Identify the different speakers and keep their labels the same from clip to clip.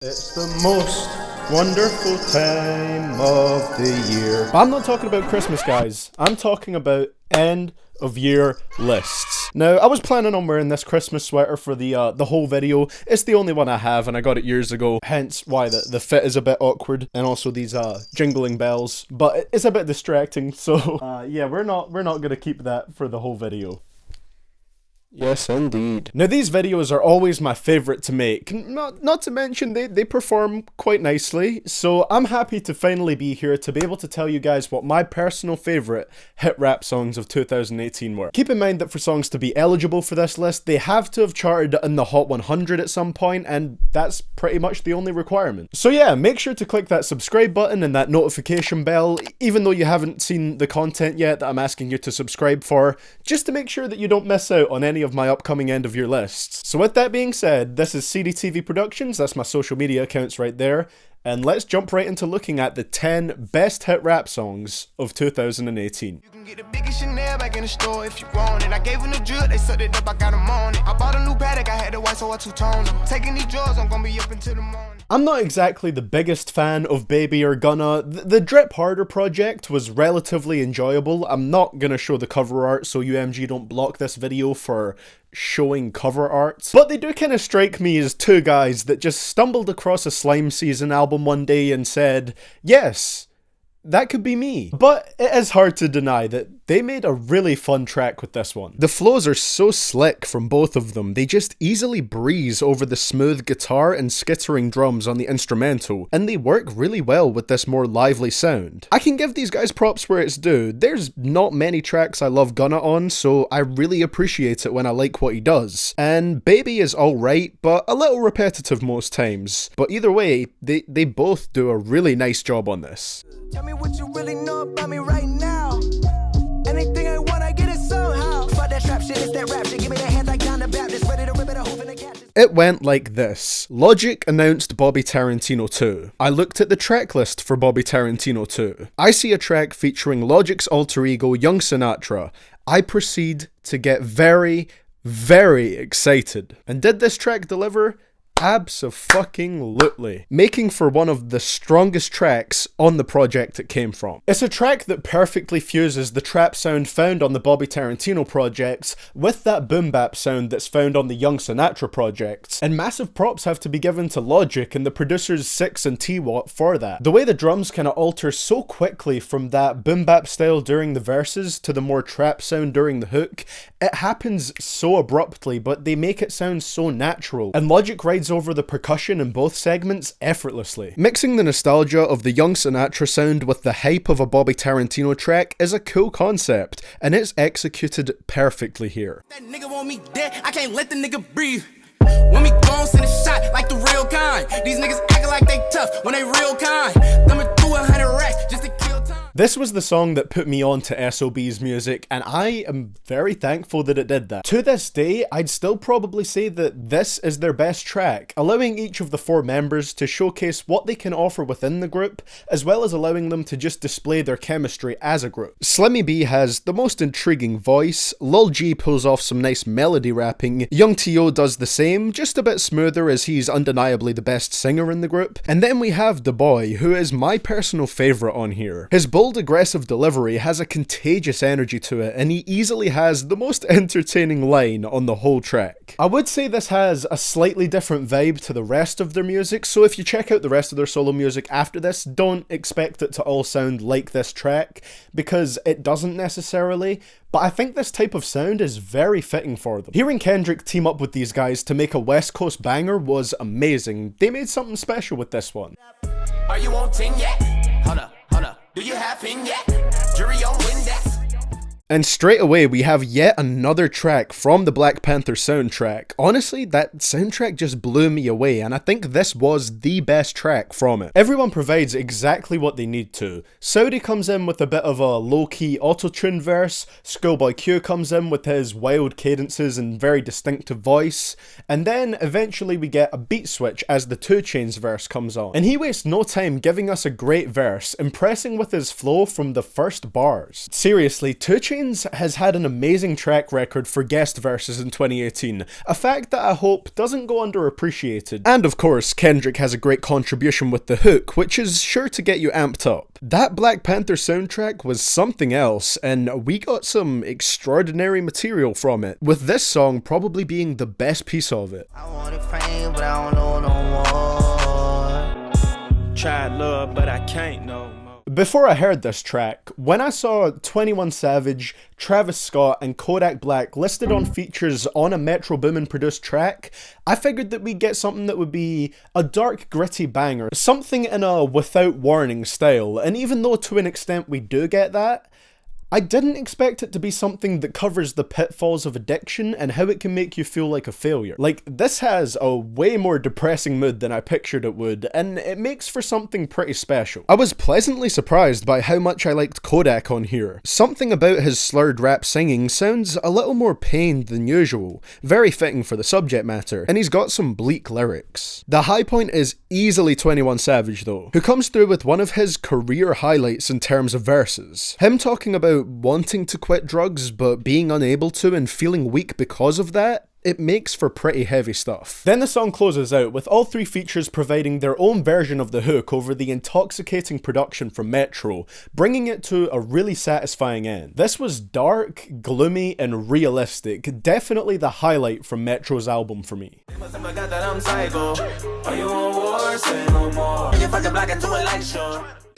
Speaker 1: It's the most wonderful time of the year. But I'm not talking about Christmas, guys. I'm talking about end of year lists. Now, I was planning on wearing this Christmas sweater for the whole video. It's the only one I have, and I got it years ago, hence why the fit is a bit awkward, and also these jingling bells. But it's a bit distracting, so yeah, we're not gonna keep that for the whole video.
Speaker 2: Yes, indeed.
Speaker 1: Now, these videos are always my favourite to make, not to mention they perform quite nicely, so I'm happy to finally be here to be able to tell you guys what my personal favourite hit rap songs of 2018 were. Keep in mind that for songs to be eligible for this list, they have to have charted in the Hot 100 at some point, and that's pretty much the only requirement. So yeah, make sure to click that subscribe button and that notification bell, even though you haven't seen the content yet that I'm asking you to subscribe for, just to make sure that you don't miss out on any of my upcoming end of year lists. So with that being said, this is CDTVProductions, that's my social media accounts right there, and let's jump right into looking at the 10 best hit rap songs of 2018.
Speaker 3: You can get the biggest Chanel back in the store if you want it. I gave them the drip, they sucked it up, I got them on it. I bought a new Patek, I had the white so I two-toned them. Taking these drugs, I'm gonna be up until the morning.
Speaker 1: I'm not exactly the biggest fan of Baby or Gunna. The Drip Harder project was relatively enjoyable. I'm not gonna show the cover art, so UMG don't block this video for showing cover art. But they do kind of strike me as two guys that just stumbled across a Slime Season album one day and said, yes, that could be me. But it is hard to deny that they made a really fun track with this one. The flows are so slick from both of them, they just easily breeze over the smooth guitar and skittering drums on the instrumental, and they work really well with this more lively sound. I can give these guys props where it's due. There's not many tracks I love Gunna on, so I really appreciate it when I like what he does. And Baby is alright, but a little repetitive most times. But either way, they both do a really nice job on this.
Speaker 3: Tell me what you really know about me right now. Anything I want, I get it somehow. Fuck that trap shit, it's that rap shit. Give me that hand like John the Baptist, ready to rip it a hoof in the cat.
Speaker 1: It went like this. Logic announced Bobby Tarantino 2. I looked at the track list for Bobby Tarantino 2. I see a track featuring Logic's alter ego Young Sinatra. I proceed to get very, very excited. And did this track deliver? Abso-fucking-lutely, making for one of the strongest tracks on the project it came from. It's a track that perfectly fuses the trap sound found on the Bobby Tarantino projects with that boom bap sound that's found on the Young Sinatra projects, and massive props have to be given to Logic and the producers Six and T-Watt for that. The way the drums kind of alter so quickly from that boom bap style during the verses to the more trap sound during the hook, it happens so abruptly, but they make it sound so natural, and Logic rides over the percussion in both segments effortlessly. Mixing the nostalgia of the Young Sinatra sound with the hype of a Bobby Tarantino track is a cool concept, and it's executed perfectly here.
Speaker 3: That nigga want me dead, I can't let the nigga breathe. When we gon' send a shot like the real kind. These niggas acting like they tough when they real kind. Thumbing through 100 racks just to kill time.
Speaker 1: This was the song that put me on to SOB's music, and I am very thankful that it did that. To this day, I'd still probably say that this is their best track, allowing each of the four members to showcase what they can offer within the group, as well as allowing them to just display their chemistry as a group. Slimmy B has the most intriguing voice, Lil G pulls off some nice melody rapping, Young T.O. does the same, just a bit smoother as he's undeniably the best singer in the group, and then we have Da Boy, who is my personal favourite on here. His bold aggressive delivery has a contagious energy to it, and he easily has the most entertaining line on the whole track. I would say this has a slightly different vibe to the rest of their music, so if you check out the rest of their solo music after this, don't expect it to all sound like this track, because it doesn't necessarily, but I think this type of sound is very fitting for them. Hearing Kendrick team up with these guys to make a West Coast banger was amazing. They made something special with this one.
Speaker 3: Are you on 10 yet? Hold up. Do you have him yet? Jury on Windex.
Speaker 1: And straight away we have yet another track from the Black Panther soundtrack. Honestly, that soundtrack just blew me away, and I think this was the best track from it. Everyone provides exactly what they need to. Saudi comes in with a bit of a low-key auto-tune verse, ScHoolboy Q comes in with his wild cadences and very distinctive voice, and then eventually we get a beat switch as the 2 Chainz verse comes on. And he wastes no time giving us a great verse, impressing with his flow from the first bars. Seriously, 2 Chainz Chainz has had an amazing track record for guest verses in 2018, a fact that I hope doesn't go underappreciated. And of course, Kendrick has a great contribution with the hook, which is sure to get you amped up. That Black Panther soundtrack was something else, and we got some extraordinary material from it, with this song probably being the best piece of it.
Speaker 3: I wanted fame, but I don't know no more.
Speaker 4: Tried love, but I can't no more.
Speaker 1: Before I heard this track, when I saw 21 Savage, Travis Scott and Kodak Black listed on features on a Metro Boomin produced track, I figured that we'd get something that would be a dark, gritty banger, something in a without warning style, and even though to an extent we do get that, I didn't expect it to be something that covers the pitfalls of addiction and how it can make you feel like a failure. Like, this has a way more depressing mood than I pictured it would, and it makes for something pretty special. I was pleasantly surprised by how much I liked Kodak on here. Something about his slurred rap singing sounds a little more pained than usual, very fitting for the subject matter, and he's got some bleak lyrics. The high point is easily 21 Savage though, who comes through with one of his career highlights in terms of verses. Him talking about wanting to quit drugs but being unable to and feeling weak because of that, it makes for pretty heavy stuff. Then the song closes out with all three features providing their own version of the hook over the intoxicating production from Metro, bringing it to a really satisfying end. This was dark, gloomy, and realistic, definitely the highlight from Metro's album for me.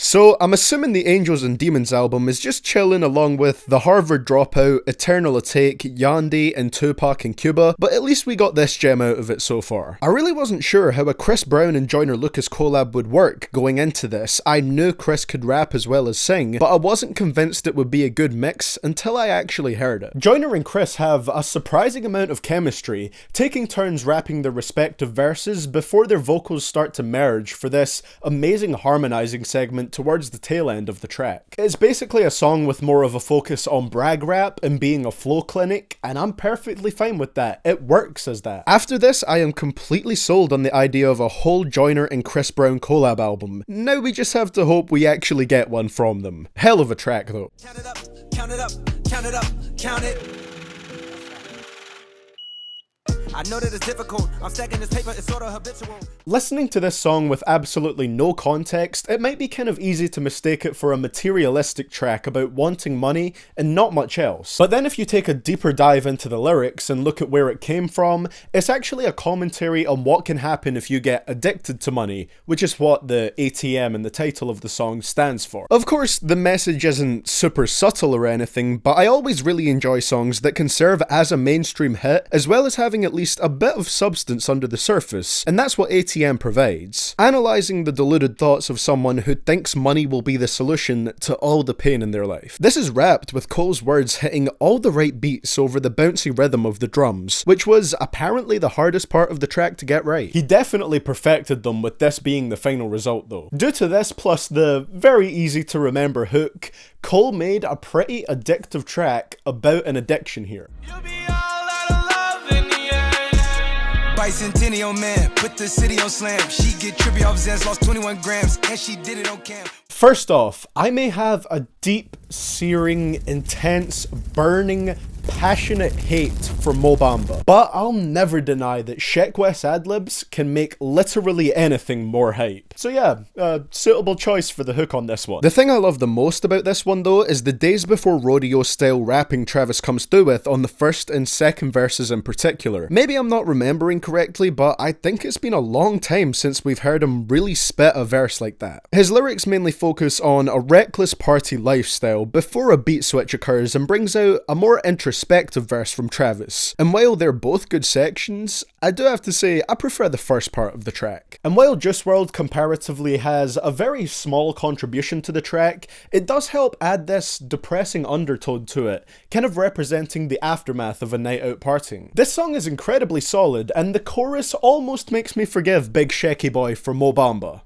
Speaker 1: So, I'm assuming the Angels and Demons album is just chilling along with The Harvard Dropout, Eternal Atake, Yandhi, and Tupac and Cuba, but at least we got this gem out of it so far. I really wasn't sure how a Chris Brown and Joyner Lucas collab would work going into this. I knew Chris could rap as well as sing, but I wasn't convinced it would be a good mix until I actually heard it. Joyner and Chris have a surprising amount of chemistry, taking turns rapping their respective verses before their vocals start to merge for this amazing harmonizing segment towards the tail end of the track. It's basically a song with more of a focus on brag rap and being a flow clinic, and I'm perfectly fine with that. It works as that. After this, I am completely sold on the idea of a whole Joyner and Chris Brown collab album. Now we just have to hope we actually get one from them. Hell of a track though.
Speaker 3: Count it up, count it up, count it up, count it. I know that it's difficult, I'm stacking this paper, it's sort of habitual.
Speaker 1: Listening to this song with absolutely no context, it might be kind of easy to mistake it for a materialistic track about wanting money and not much else. But then if you take a deeper dive into the lyrics and look at where it came from, it's actually a commentary on what can happen if you get addicted to money, which is what the ATM in the title of the song stands for. Of course, the message isn't super subtle or anything, but I always really enjoy songs that can serve as a mainstream hit, as well as having at least a bit of substance under the surface, and that's what ATM provides. Analysing the deluded thoughts of someone who thinks money will be the solution to all the pain in their life. This is rapped with Cole's words hitting all the right beats over the bouncy rhythm of the drums, which was apparently the hardest part of the track to get right. He definitely perfected them, with this being the final result though. Due to this plus the very easy to remember hook, Cole made a pretty addictive track about an addiction here.
Speaker 3: Bicentennial man, put the city on slam. She get trippy off Zans, lost 21 grams, and she did it on cam.
Speaker 1: First off, I may have a deep, searing, intense, burning, passionate hate for Mo Bamba, but I'll never deny that Sheck West adlibs can make literally anything more hype. So yeah, suitable choice for the hook on this one. The thing I love the most about this one though is the days before rodeo style rapping Travis comes through with on the first and second verses in particular. Maybe I'm not remembering correctly, but I think it's been a long time since we've heard him really spit a verse like that. His lyrics mainly focus on a reckless party lifestyle before a beat switch occurs and brings out a more introspective verse from Travis. And while they're both good sections, I do have to say I prefer the first part of the track. And while Juice WRLD comparatively has a very small contribution to the track, it does help add this depressing undertone to it, kind of representing the aftermath of a night out partying. This song is incredibly solid, and the chorus almost makes me forgive Big Shecky Boy for Mo Bamba.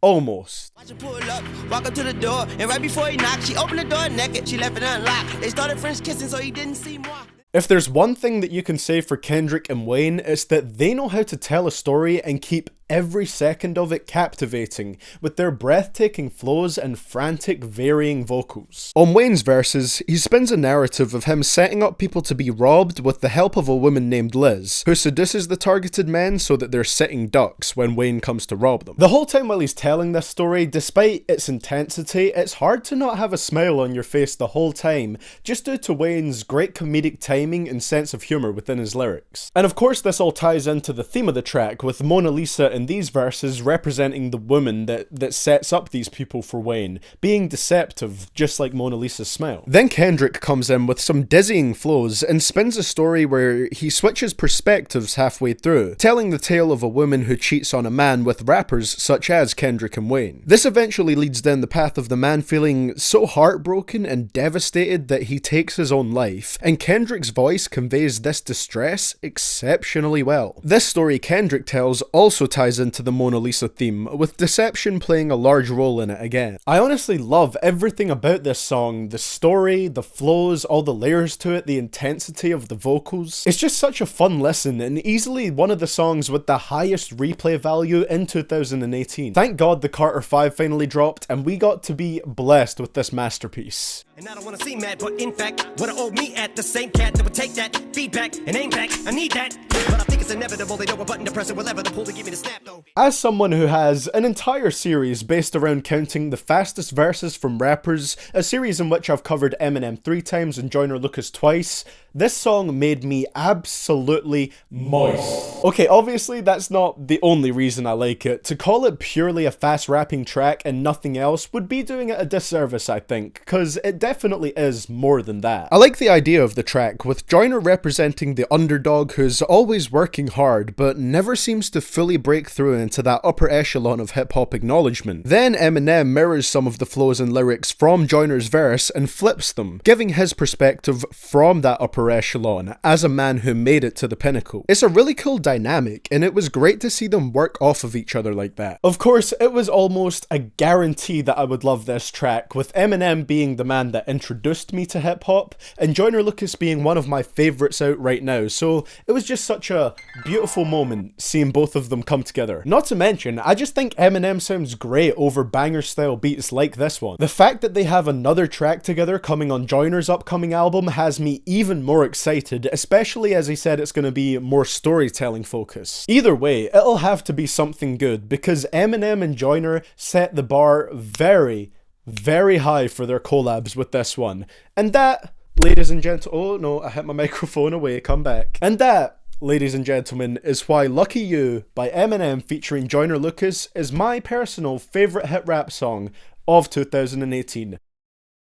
Speaker 1: Almost.
Speaker 3: Watch her pull up, walk up to the door, and right before he knocked, she opened the door naked, she left it unlocked. They started French kissing so he didn't see more.
Speaker 1: If there's one thing that you can say for Kendrick and Wayne, it's that they know how to tell a story and keep every second of it captivating, with their breathtaking flows and frantic varying vocals. On Wayne's verses, he spins a narrative of him setting up people to be robbed with the help of a woman named Liz, who seduces the targeted men so that they're sitting ducks when Wayne comes to rob them. The whole time while he's telling this story, despite its intensity, it's hard to not have a smile on your face the whole time, just due to Wayne's great comedic timing and sense of humour within his lyrics. And of course this all ties into the theme of the track, with Mona Lisa in these verses representing the woman that sets up these people for Wayne, being deceptive, just like Mona Lisa's smile. Then Kendrick comes in with some dizzying flows and spins a story where he switches perspectives halfway through, telling the tale of a woman who cheats on a man with rappers such as Kendrick and Wayne. This eventually leads down the path of the man feeling so heartbroken and devastated that he takes his own life, and Kendrick's voice conveys this distress exceptionally well. This story Kendrick tells also ties into the Mona Lisa theme, with deception playing a large role in it again. I honestly love everything about this song, the story, the flows, all the layers to it, the intensity of the vocals. It's just such a fun listen, and easily one of the songs with the highest replay value in 2018. Thank God the Carter 5 finally dropped, and we got to be blessed with this masterpiece.
Speaker 5: And I don't wanna see mad, but in fact, what I owe me at the same cat that would take that feedback and aim back. I need that, but I think it's inevitable. They know a button to press it, will ever the pull to give me the snap though.
Speaker 1: As someone who has an entire series based around counting the fastest verses from rappers, a series in which I've covered Eminem 3 times and Joyner Lucas twice, this song made me absolutely moist. Okay, obviously that's not the only reason I like it. To call it purely a fast rapping track and nothing else would be doing it a disservice, I think, because it definitely is more than that. I like the idea of the track, with Joyner representing the underdog who's always working hard but never seems to fully break through into that upper echelon of hip-hop acknowledgement. Then Eminem mirrors some of the flows and lyrics from Joyner's verse and flips them, giving his perspective from that upper echelon as a man who made it to the pinnacle. It's a really cool dynamic, and it was great to see them work off of each other like that. Of course, it was almost a guarantee that I would love this track, with Eminem being the man that introduced me to hip-hop, and Joyner Lucas being one of my favourites out right now, so it was just such a beautiful moment seeing both of them come together. Not to mention, I just think Eminem sounds great over banger-style beats like this one. The fact that they have another track together coming on Joyner's upcoming album has me even more excited, especially as he said it's going to be more storytelling focused. Either way, it'll have to be something good, because Eminem and Joyner set the bar very, very high for their collabs with this one. And that, ladies and gentlemen, oh no, I hit my microphone away, come back. And that, ladies and gentlemen, is why Lucky You by Eminem featuring Joyner Lucas is my personal favourite hit rap song of 2018.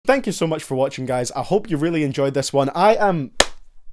Speaker 1: Thank you so much for watching, guys. I hope you really enjoyed this one. I am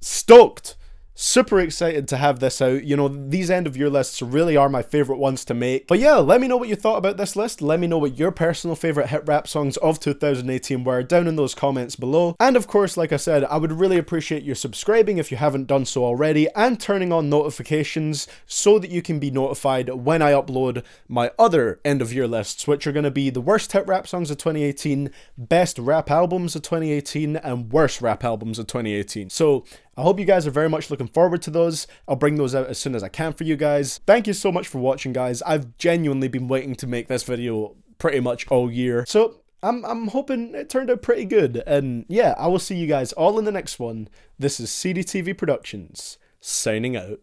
Speaker 1: stoked. Super excited to have this out. You know, these end of year lists really are my favourite ones to make. But yeah, let me know what you thought about this list. Let me know what your personal favourite hit rap songs of 2018 were down in those comments below. And of course, like I said, I would really appreciate you subscribing if you haven't done so already, and turning on notifications so that you can be notified when I upload my other end of year lists, which are going to be the worst hit rap songs of 2018, best rap albums of 2018, and worst rap albums of 2018. So I hope you guys are very much looking forward to those. I'll bring those out as soon as I can for you guys. Thank you so much for watching, guys. I've genuinely been waiting to make this video pretty much all year. So I'm hoping it turned out pretty good. And yeah, I will see you guys all in the next one. This is CDTV Productions, signing out.